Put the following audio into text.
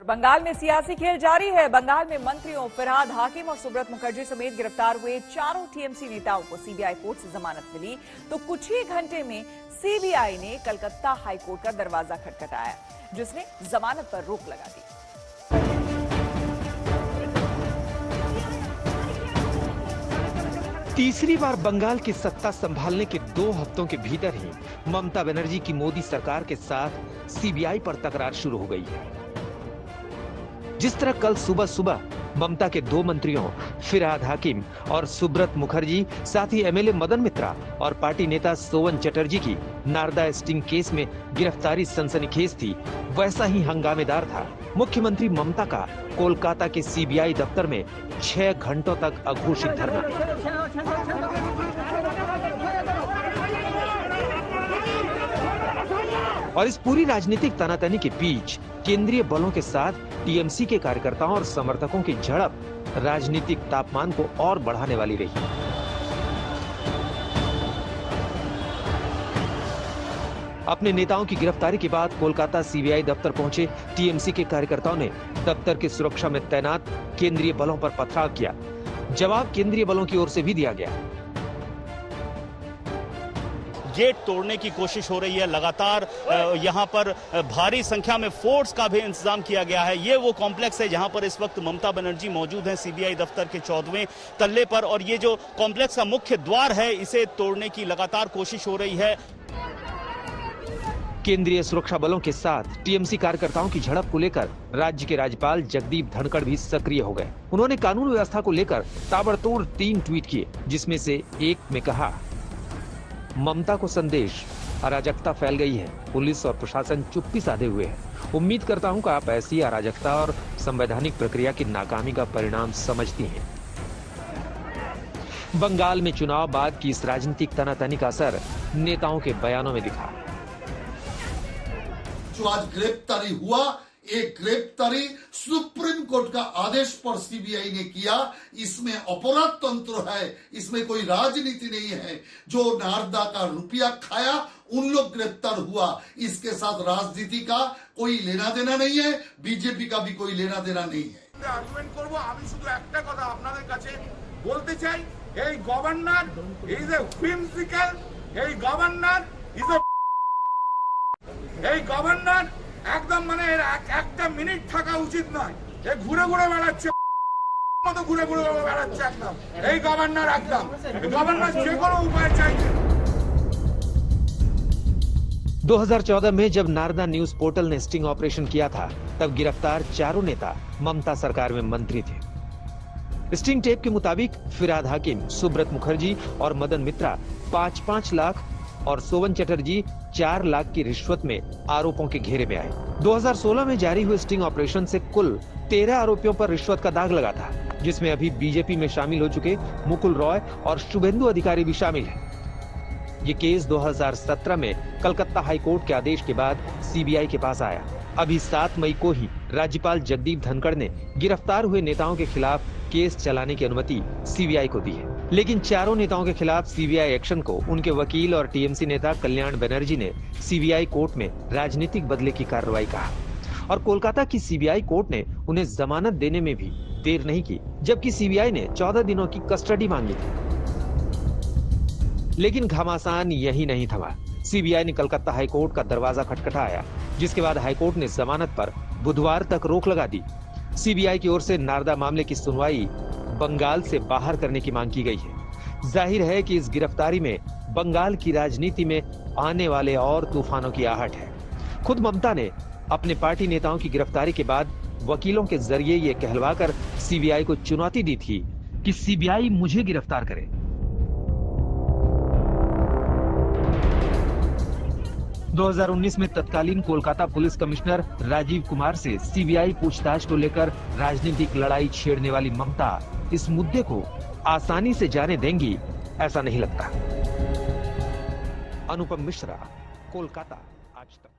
बंगाल में सियासी खेल जारी है। बंगाल में मंत्रियों फिरहाद हाकिम और सुब्रत मुखर्जी समेत गिरफ्तार हुए चारों टीएमसी नेताओं को सीबीआई कोर्ट से जमानत मिली, तो कुछ ही घंटे में सीबीआई ने कलकत्ता हाईकोर्ट का दरवाजा खटखटाया, जिसने जमानत पर रोक लगा दी। तीसरी बार बंगाल की सत्ता संभालने के 2 हफ्तों के भीतर ही ममता बनर्जी की मोदी सरकार के साथ सीबीआई पर तकरार शुरू हो गई है। जिस तरह कल सुबह सुबह ममता के 2 मंत्रियों फिरहाद हाकिम और सुब्रत मुखर्जी, साथ ही एमएलए मदन मित्रा और पार्टी नेता सोवन चटर्जी की नारदा स्टिंग केस में गिरफ्तारी सनसनीखेज थी, वैसा ही हंगामेदार था मुख्यमंत्री ममता का कोलकाता के सीबीआई दफ्तर में 6 घंटों तक अघोषित धरना। और इस पूरी राजनीतिक तनातनी के बीच केंद्रीय बलों के साथ टीएमसी के कार्यकर्ताओं और समर्थकों की झड़प राजनीतिक तापमान को और बढ़ाने वाली रही। अपने नेताओं की गिरफ्तारी के बाद कोलकाता सीबीआई दफ्तर पहुंचे टीएमसी के कार्यकर्ताओं ने दफ्तर की सुरक्षा में तैनात केंद्रीय बलों पर पथराव किया। जवाब केंद्रीय बलों की ओर से भी दिया गया। गेट तोड़ने की कोशिश हो रही है। लगातार यहां पर भारी संख्या में फोर्स का भी इंतजाम किया गया है। ये वो कॉम्प्लेक्स है जहां पर इस वक्त ममता बनर्जी मौजूद हैं, सीबीआई दफ्तर के 14वें तल्ले पर, और ये जो कॉम्प्लेक्स का मुख्य द्वार है, इसे तोड़ने की लगातार कोशिश हो रही है। केंद्रीय सुरक्षा बलों के साथ टीएमसी कार्यकर्ताओं की झड़प को लेकर राज्य के राज्यपाल जगदीप धनखड़ भी सक्रिय हो गए। उन्होंने कानून व्यवस्था को लेकर ताबड़तोड़ 3 ट्वीट किए, जिसमें से एक में कहा, ममता को संदेश, अराजकता फैल गई है, पुलिस और प्रशासन चुप्पी साधे हुए है। उम्मीद करता हूं कि आप ऐसी अराजकता और संवैधानिक प्रक्रिया की नाकामी का परिणाम समझती हैं। बंगाल में चुनाव बाद की इस राजनीतिक तनातनी का असर नेताओं के बयानों में दिखा। जो आज गिरफ्तारी हुआ, एक गिरफ्तारी सुप्रीम कोर्ट का आदेश पर सीबीआई ने किया। इसमें अपराध तंत्र है, इसमें कोई राजनीति नहीं है। जो नारदा का रुपया खाया उन लोग गिरफ्तार हुआ। इसके साथ राजनीति का कोई लेना देना नहीं है, बीजेपी का भी कोई लेना देना नहीं है। आर्गुमेंट करबो, আমি শুধু একটা কথা আপনাদের কাছে বলতে চাই, এই গভর্নর ইজ এ whimsical, এই গভর্নর ইজ এ এই গভর্নর একদম মানে একটা মিনিট থাকা উচিত নয়। এ ঘুরে ঘুরে বেড়াচ্ছে, মতো ঘুরে ঘুরে বেড়াচ্ছে একদম। এই গভর্নর একদম গভর্নর যে কোনো উপায় চাইছে। 2014 में जब नारदा न्यूज पोर्टल ने स्टिंग ऑपरेशन किया था, तब गिरफ्तार चारों नेता ममता सरकार में मंत्री थे। स्टिंग टेप के मुताबिक फिरहाद हाकिम, सुब्रत मुखर्जी और मदन मित्रा 5-5 लाख और सोवन चटर्जी 4 लाख की रिश्वत में आरोपों के घेरे में आए। 2016 में जारी हुए स्टिंग ऑपरेशन से कुल 13 आरोपियों पर रिश्वत का दाग लगा था, जिसमें अभी बीजेपी में शामिल हो चुके मुकुल रॉय और शुभेंदु अधिकारी भी शामिल हैं। ये केस 2017 में कलकत्ता हाईकोर्ट के आदेश के बाद सीबीआई के पास आया। अभी 7 मई को ही राज्यपाल जगदीप धनखड़ ने गिरफ्तार हुए नेताओं के खिलाफ केस चलाने की अनुमति सीबीआई को दी है। लेकिन चारों नेताओं के खिलाफ सीबीआई एक्शन को उनके वकील और टीएमसी नेता कल्याण बनर्जी ने सीबीआई कोर्ट में राजनीतिक बदले की कार्रवाई कहा, और कोलकाता की सीबीआई कोर्ट ने उन्हें जमानत देने में भी देर नहीं की, जबकि सीबीआई ने 14 दिनों की कस्टडी मांगी थी। लेकिन घमासान यही नहीं थमा। सीबीआई ने कलकत्ता हाईकोर्ट का दरवाजा खटखटाया, जिसके बाद हाईकोर्ट ने जमानत पर बुधवार तक रोक लगा दी। सीबीआई की ओर से नारदा मामले की सुनवाई बंगाल से बाहर करने की मांग की गई है। जाहिर है कि इस गिरफ्तारी में बंगाल की राजनीति में आने वाले और तूफानों की आहट है। खुद ममता ने अपने पार्टी नेताओं की गिरफ्तारी के बाद वकीलों के जरिए ये कहलवाकर सीबीआई को चुनौती दी थी कि सीबीआई मुझे गिरफ्तार करे। – 2019 में तत्कालीन कोलकाता पुलिस कमिश्नर राजीव कुमार से सीबीआई पूछताछ को लेकर राजनीतिक लड़ाई छेड़ने वाली ममता इस मुद्दे को आसानी से जाने देंगी, ऐसा नहीं लगता। अनुपम मिश्रा, कोलकाता, आज तक।